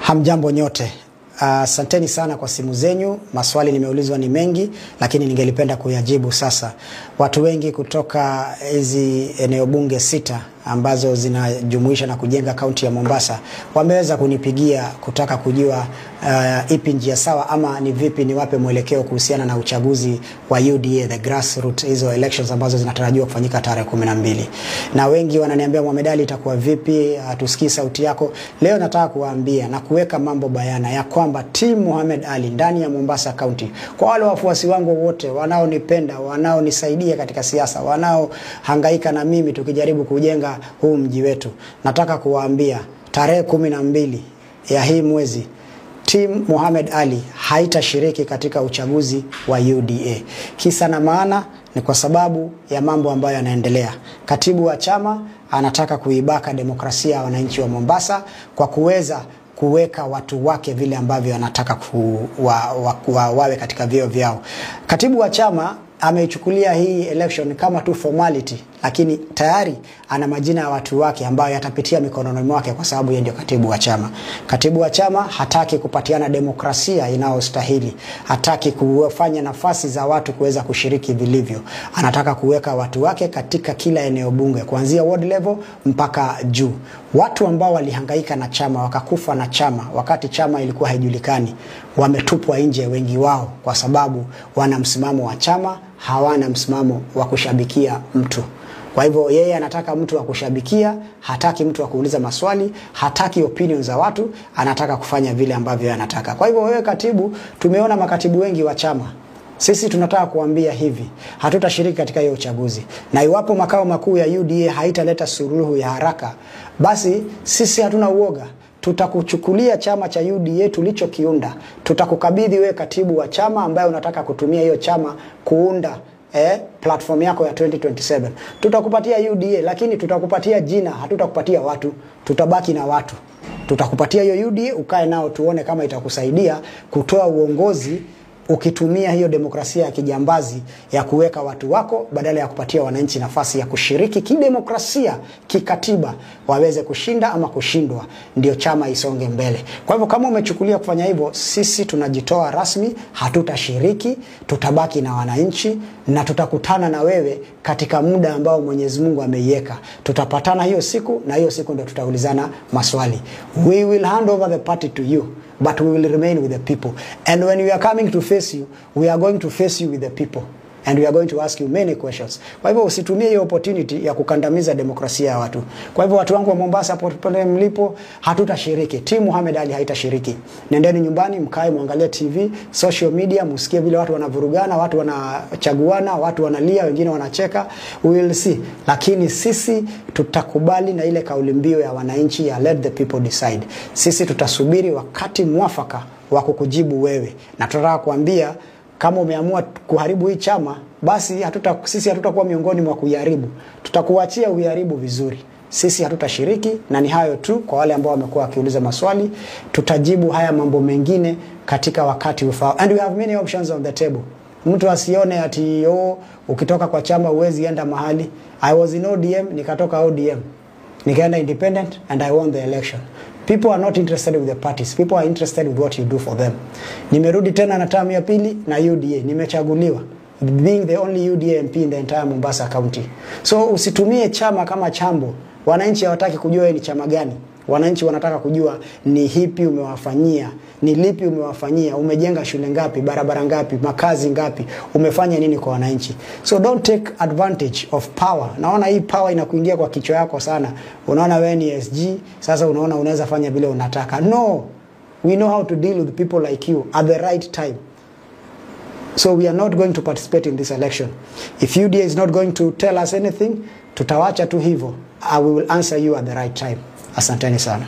Hamjambo nyote. Asanteni sana kwa simu zenyu. Maswali nimeulizwa ni mengi, lakini ningelipenda kuyajibu sasa. Watu wengi kutoka hizi eneo bunge 6 ambazo zinajumuisha na kujenga kaunti ya Mombasa wameweza kunipigia kutaka kujua ipi njia sawa ama ni vipi niwape mwelekeo kuhusiana na uchaguzi wa UDA, the grassroots, hizo elections ambazo zinatarajiwa kufanyika tarehe 12. Na wengi wananiambia Mohamed Ali, itakuwa vipi? Tusikii sauti yako. Leo nataka kuwaambia na kuweka mambo bayana ya kwamba team Mohamed Ali ndani ya Mombasa County, kwa wale wafuasi wangu wote wanaonipenda, wanaonisaidia katika siasa, wanaohangaika na mimi tukijaribu kujenga huu mji wetu, nataka kuwaambia tarehe 12 ya hii mwezi team Mohamed Ali haitashiriki katika uchaguzi wa UDA. Kisa na maana ni kwa sababu ya mambo ambayo yanaendelea. Katibu wa chama anataka kuibaka demokrasia ya wananchi wa Mombasa kwa kuweza kuweka watu wake vile ambavyo anataka wawe katika vyeo vyao. Katibu wa chama ameichukulia hii election kama tu formality, lakini tayari ana majina ya watu wake ambayo yatapitia mikononi mwake kwa sababu yeye ndio katibu wa chama. Katibu wa chama hataki kupatiana demokrasia inayostahili. Hataki kufanya nafasi za watu kuweza kushiriki vilivyo. Anataka kuweka watu wake katika kila eneo bunge kuanzia ward level mpaka juu. Watu ambao walihangaika na chama, wakakufa na chama wakati chama ilikuwa haijulikani, wametupwa nje wengi wao kwa sababu wana msimamo wa chama, hawana msimamo wa kushabikia mtu. Kwa hivyo yeye anataka mtu wa kushabikia, hataki mtu wa kuuliza maswali, hataki opinions za watu, anataka kufanya vile ambavyo anataka. Kwa hivyo wewe katibu, tumeona makatibu wengi wa chama. Sisi tunataka kuambia hivi, hatutashiriki katika hiyo uchaguzi. Na iwapo makao makuu ya UDA haitaleta suluhu ya haraka, basi sisi hatuna uoga. Tutakuchukulia chama cha UDA tulichokiunda. Tutakukabidhi wewe katibu wa chama ambaye unataka kutumia hiyo chama kuunda platform yako ya 2027. Tutakupatia UDA, lakini tutakupatia jina, hatutakupatia watu. Tutabaki na watu. Tutakupatia hiyo UDA, ukae nao tuone kama itakusaidia kutoa uongozi ukitumia hiyo demokrasia ya kijambazi ya kuweka watu wako badala ya kupatia wananchi nafasi ya kushiriki kidemokrasia, kikatiba, waweze kushinda ama kushindwa, ndio chama isonge mbele. Kwa hivyo kama umechukulia kufanya hivyo, sisi tunajitoa rasmi, hatutashiriki, tutabaki na wananchi na tutakutana na wewe katika muda ambao Mwenyezi Mungu ameiweka. Tutapatana hiyo siku na hiyo siku ndio tutaulizana maswali. We will hand over the party to you, but we will remain with the people. And when we are coming to face you, we are going to face you with the people. And we are going to ask you many questions. Kwa hivyo usitumie hiyo opportunity ya kukandamiza demokrasia ya watu. Kwa hivyo watu wangu wa Mombasa popote mlipo, hatutashiriki. Team Mohamed Ali haitashiriki. Nendeni nyumbani, mkae muangalie TV, social media, msikie vile watu wanavurugana, watu wanachaguana, watu wanalia, wengine wanacheka. We will see. Lakini sisi tutakubali na ile kauli mbiu ya wananchi ya let the people decide. Sisi tutasubiri wakati mwafaka wa kukujibu wewe. Na tunataka kuambia kama umeamua kuharibu hii chama, basi sisi hatutakuwa miongoni mwa kuiharibu. Tutakuachia uiharibu vizuri. Sisi hatutashiriki, na ni hayo tu kwa wale ambao wamekuwa wakiuliza maswali. Tutajibu haya mambo mengine katika wakati ufao. And we have many options on the table. Mtu asione ati ukitoka kwa chama huwezi enda mahali. I was in ODM, nikatoka ODM. Nikaenda independent and I won the election. People are not interested with the parties. People are interested with what you do for them. Nimerudi tena na term ya pili na UDA. Nimechaguliwa, being the only UDA MP in the entire Mombasa County. So usitumie chama kama chambo. Wananchi hawataki kujua ni chama gani. Wananchi wanataka kujua ni hipi umewafanyia, ni lipi umewafanyia, umejenga shule ngapi, barabara ngapi, makazi ngapi, umefanya nini kwa wananchi. So don't take advantage of power. Naona hii power inakuingia kwa kichwa yako sana. Unaona wewe ni SG, sasa unaona unaweza fanya vile unataka. No. We know how to deal with people like you at the right time. So we are not going to participate in this election. If UDA is not going to tell us anything, tutawacha tu hivyo. I will answer you at the right time. Asanteni sana.